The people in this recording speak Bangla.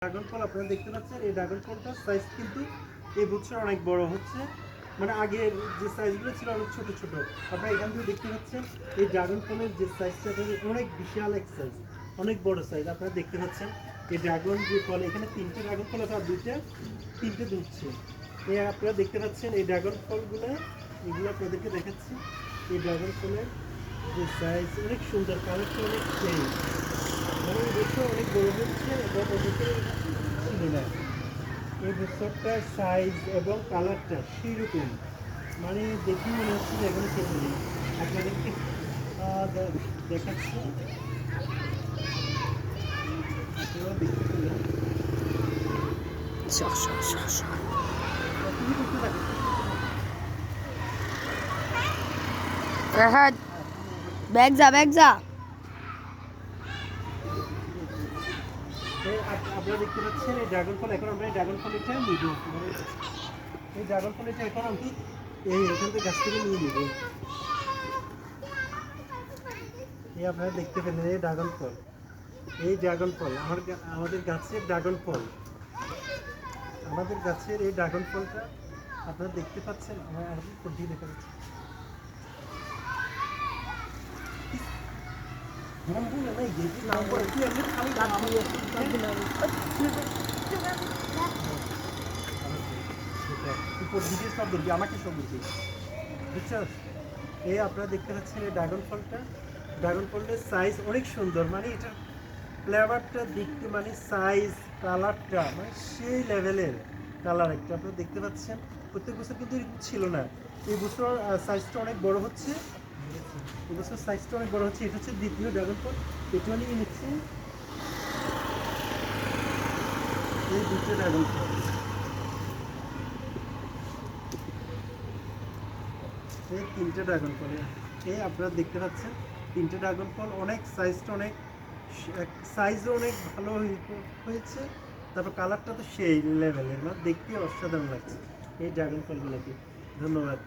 ড্রাগন ফল আপনারা দেখতে পাচ্ছেন, এই ড্রাগন ফলটার সাইজ কিন্তু এই বছর অনেক বড় হচ্ছে। মানে আগের যে সাইজগুলো ছিল অনেক ছোট ছোট। আপনারা এখান থেকে দেখতে পাচ্ছেন এই ড্রাগন ফলের যে সাইজটা অনেক বিশাল এক সাইজ, অনেক বড় সাইজ। আপনারা দেখতে পাচ্ছেন এই ড্রাগন যে ফল, এখানে তিনটে ড্রাগন ফল আছে আর তিনটে ধরছে। এই আপনারা দেখতে পাচ্ছেন এই ড্রাগন ফলগুলো, এগুলো আপনাদেরকে দেখাচ্ছি। এই ড্রাগন ফলের যে সাইজ অনেক সুন্দর, কালারটা অনেক সেই, মানে এই বছর অনেক বড় হচ্ছে এবং ছিল না। এই বছরটার সাইজ এবং কালারটা সেইরকম, মানে দেখে মনে হচ্ছে যে এখনো শেষ নেই। আপনাদেরকে দেখাচ্ছি, আপনারা দেখতে পেলেন। ব্যাগ যা আপনারা দেখতে পাচ্ছেন এই ড্রাগন ফল, এখন আমরা এই ড্রাগন ফল এটা নিব, এই ড্রাগন ফল এটা এখন আমি এখান থেকে গাছ থেকে নিয়ে নিব। এই আপনারা দেখতে পেলেন এই ড্রাগন ফল, এই ড্রাগন ফল আমাদের গাছের ড্রাগন ফল, আমাদের গাছের এই ড্রাগন ফলটা আপনারা দেখতে পাচ্ছেন। আমাদের কোনটি দেখা যাচ্ছে, আমাকে সব বলছি, বুঝছো? এই আপনারা দেখতে পাচ্ছেন এই ড্রাগন ফলটা, ড্রাগন ফলের সাইজ অনেক সুন্দর, মানে এটা ফ্লেভারটা দেখতে, মানে সাইজ কালারটা মানে সেই লেভেলের কালার একটা। আপনারা দেখতে পাচ্ছেন প্রত্যেক বছর কিন্তু এরকম ছিল না, এই বছর সাইজটা অনেক বড় হচ্ছে, এই বছর সাইজটা অনেক বড় হচ্ছে। এটা হচ্ছে দ্বিতীয় ড্রাগন ফল, এটা নিয়ে নিচ্ছি। এই দ্বিতীয় ড্রাগন ফল, এই তিনটে ড্রাগন ফল, এই আপনারা দেখতে পাচ্ছেন তিনটে ড্রাগন ফল, অনেক সাইজটা অনেক, সাইজও অনেক ভালো হয়েছে। তারপর কালারটা তো সেই লেভেলের, মানে দেখতে অসাধারণ লাগছে এই ড্রাগন ফলগুলোকে। ধন্যবাদ।